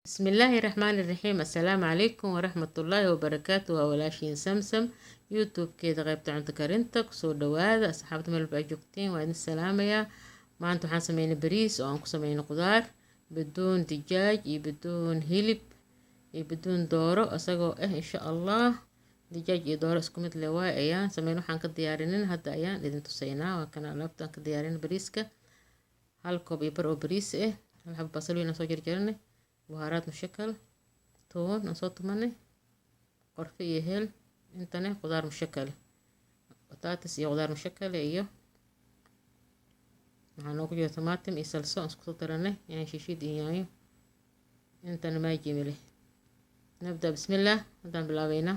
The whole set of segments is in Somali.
بسم الله الرحمن الرحيم. السلام عليكم ورحمة الله وبركاته. ولاashين سمسم يوتيوب keeda qaybta cunto karinta kusoo dhawaada asxaabta meel baa joogteen waa idin salaamayaa. maanta waxaan sameynay bariis oo aan ku sameynay qudaar biduun dijaaj iyo biduun hilib iyo biduun dooro isagoo insha allah dijaaj iyo dooro isku mid leh waay ayaan sameyn. waxaan ka diyaarinin hadda ayaan idin tusaynaa. waa kana alaabtaan ka diyaarin bariiska hal koob iyo bar oo bariis hal xabo basal weyn soo jarjaranay بهارات مشكل توم نصوت منه قرفة هيل انتنه خضار مشكل بطاطس iyo خضار مشكل iyo waxaan ugu jiro طماطم iyo salso isku soo daranay yani shiishid iyo yaanyo intana ma jimile. nabda bismillah hadaan bilaabayna.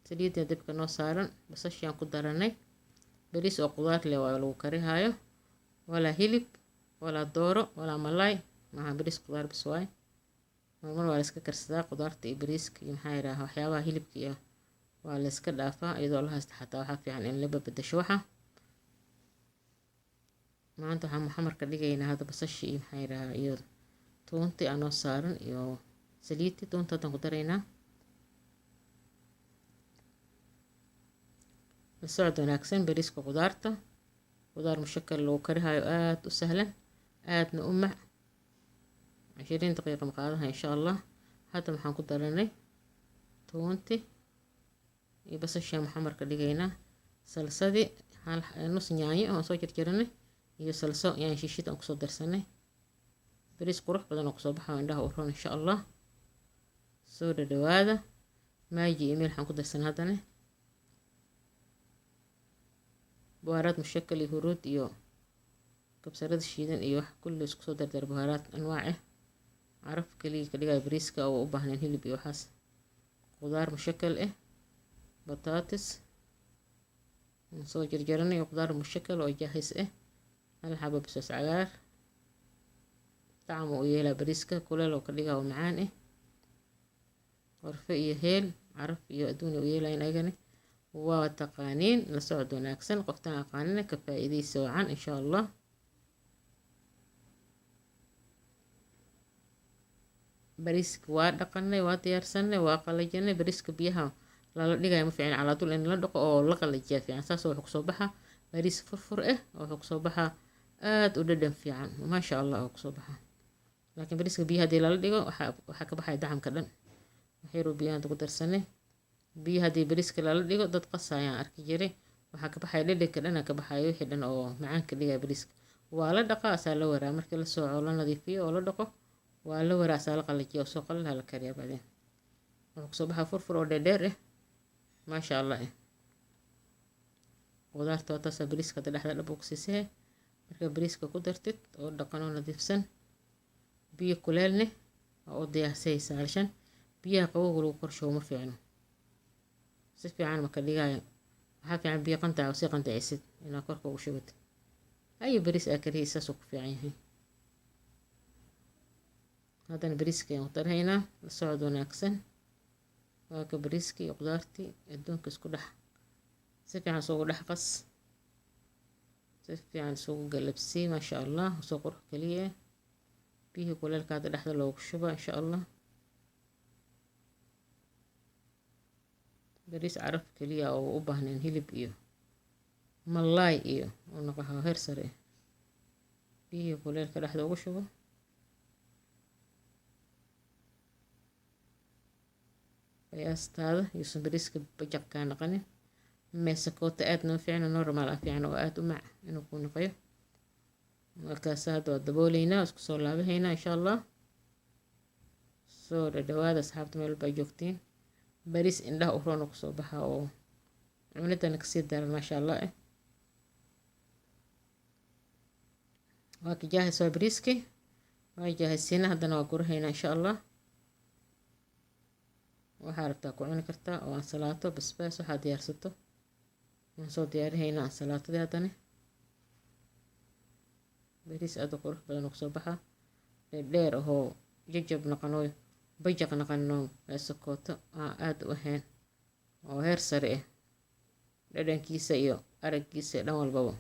saliid dabka noo saaran basashaan ku daranay bariis oo qudaar leh waa lagu karihaayo wala hilib wala dooro wala malay maxaa bariis qudaar bas waay mar waa la iska karsadaa qudaarta iyo bariiska iyo maxaa yiraahaa waxyaabaha hilibka iyo waa la iska dhaafaa iyadoo la haysto xataa waxaa fiican in la bedesho waxa. maanta waxaan maxamar ka dhigaynaa hadda basasha iyo maxaa yiraahaa iyo toontii anoo saaran iyo saliidtii toonta hadaan ku daraynaa. la socod wanaagsan bariiska qudaarta qudaar mushakal lagu karihaayo aad u sahlan aadna u mac 20 دقيقة مقعدها إن شاء الله. هذا محن كنت لنا تونتي بس الشيء محمر كديجينا سلسدي نص نياي أو صوت كرني يسلسو يعني شيشيت أو قصود درسني بريس قروح بدنا قصود بحا عندها أورون إن شاء الله. سورة دوادة ما يجي إيميل حن كنت درسنا هذا بهارات مشكل يهرود إيو كبسرد الشيدن إيو كل قصود در بهارات أنواعه عرف كلي كلي بريسكا أو بهنا هيلب يوحس خضار مشكل بطاطس نسوي جرجرني وخضار مشكل وجاهز هل حابة بسوس عقار طعمه ويلا بريسكا كله لو كليها ومعان ورفقي هيل عرف يؤدوني ويلا ينقني وتقانين لسعد وناكسن قفتنا قانين كفائدي سوعان إن شاء الله. bariiska waa dhaqanay waa diyaarsanay waa qalajinay bariiska biyaha lala dhigayo ma fiican ala dul in la dhaqo oo la qalajiyo fiican saas wuxuu kusoo baxa bariis furfur wuxuu kusoo baxa aad u dhadhan fiican ma sha Allah oo kusoo baxa. laakiin bariiska biyaha hadii lala dhigo waxa ka baxay dacamka dhan waxay ruubiyaan ku darsanay biyaha hadii bariiska lala dhigo dad qasayaan arki jiray waxa ka baxay dhadhanka dhan ka baxay wixii dhan oo macaan ka dhigay bariiska waa la dhaqaa asaa la waraa markii la soo la nadiifiyo oo la dhaqo waa la waraa asaa la qalajiyo soo qalaha la kariyo badan wuxuu kusoo baxa furfur oo dheer ma sha Allah. qudaarta taas bariiska dhexda dhab ku siisay marka bariiska ku dartid oo dhaqan oo nadiifsan biyo kuleelne oo diyaasay saarshan biyaha qabow lagu korsho ma fiicno si fiican ma ka dhigayo waxa fiican biyo qantac oo si qantacaysid ina korka ugu shubid ay bariis akariisa soo ku fiican yahay. هذا بريسكي وطرهينا الصعد وناكسن وهاك بريسكي وقدارتي الدون كسكو دح سيفي عن سوق دحقص سيفي عن سوق قلبسي ما شاء الله وسوق روح كلية بيه كل الكاد دحضر لو شبا إن شاء الله. بريس عرف كلية أو أبهن هيلب إيو ملاي إيو ونقها هرسر بيه كل الكاد دحضر شبا qiyaastada yuusan bariiska bajaq ka noqonin meesakota aad noo fiican normal ah fiican oo aad u mac inuu ku noqoyo. markaas hadda dabooleynaa isku soo laabahaynaa insha Allah. soo dhawaada asxaabta meel baa joogtiin bariis indhaha u roon ku soo baxa oo cunidana ka sii daran ma sha Allah waa ka jaahay soo bariiski waa jaahaysiina haddana waa gurahaynaa insha Allah. waxaa rabtaa ku cuni kartaa oo ansalaato basbaas waxaa diyaarsato waan soo diyaarihaynaa ansalaatadii haddana bariis aad u qurux badan oo soo baxa dheer oo jajab noqonayo bajaq noqonayo meesakooto aad u ahayn oo heer sare dhadhankiisa iyo araggiisa dhan walbaba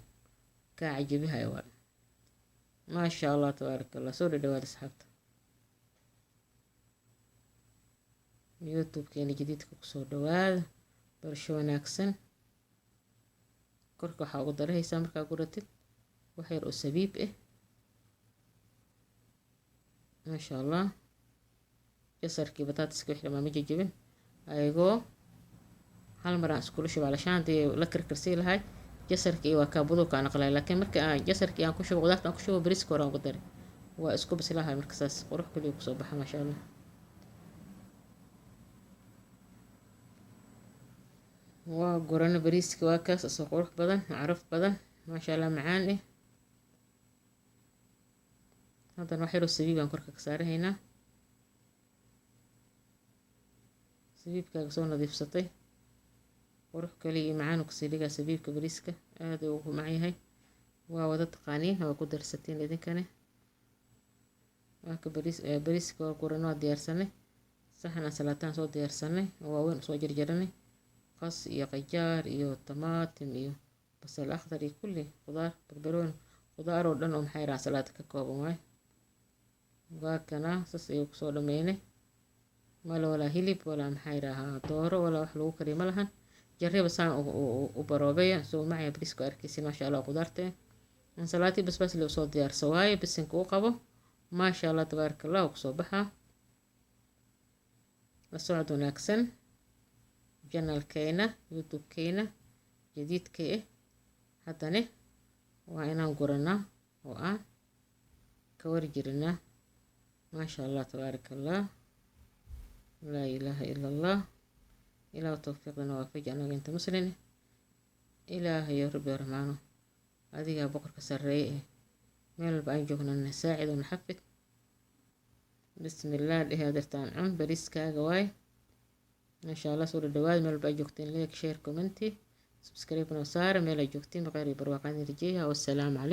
ka cajibihayo waa ma sha Allah tabaarakallah. soo dhawaada asxaabta. youtube-keena jadiidka kusoo dhawaada. Barasho wanaagsan. Korka waxaa ugu darahaysaa markaa guratid wax yar oo sabiib ah. maasha allah. jasarkii bataatiska wixii dhammaan ma jajabin ayagoo hal mar aan iskula shubay alashaan dee la karkarsii lahay jasarkii waa kaa budulka aan aqlay, laakiin markii aan jasarkii aan ku shubo qudaarta aan ku shubo bariiska hore aan ugu daray waa isku bislahay marka saas qurux kaliya kusoo baxa maasha allah. waa gurana bariiska waa kaas asoo qurux badan caraf badan maasha allah macaan eh. haddana wax yaroo sabiib aan korka ka saarahaynaa. sabiibkaaga soo nadiifsatay qurux kaliya iyo macaan kasii dhigaa sabiibka bariiska aad uu ugu macaan yahay. waa wada taqaaniin waa ku darsatiin idinkane. waa ka bariiska waa guran waa diyaarsanay. saxan ansalaataan soo diyaarsanay oo waaweyn soo jarjaranay. qas iyo qajaar iyo tamaatim iyo basal akhdar iyo kulli qudaar barbarooni qudaar oo dhan oo maxay raacsan salaad ka kooban waay. waa kana saas ayuu kusoo dhameynay. mala walaa hilib walaa maxay raahaa dooro walaa wax lagu kariyo ma lahan. jarriba saan u baroobeya soo macaya bariiska arkaysin maasha allah qudaarta ansalaati basbaas loo soo diyaarso waaye bisinka u qabo maasha allah tabaaraka allah kusoo baxaa. la socod wanaagsan janalkeena youtube-keena jadiidka ah. haddana waa inaan guranaa oo aan ka warjirinaa maasha allah tabaaraka allah. laa ilaaha ila allah. ilaah tawfiiqdana waafaji anaga inta muslin ilaahayo rabbi raxmaano adigaa boqorka sarreeye eh meel walba aan joognana saacid oo naxafid. bismillaah dheh adeertaan cun bariiskaaga waay maasha allah. soo dhawaada meel walba ay joogteen like share commenti subscribe noo saara meel ay joogtiin baqayr iyo barwaaqaan rajeeyaha. wassalaamu calaykum.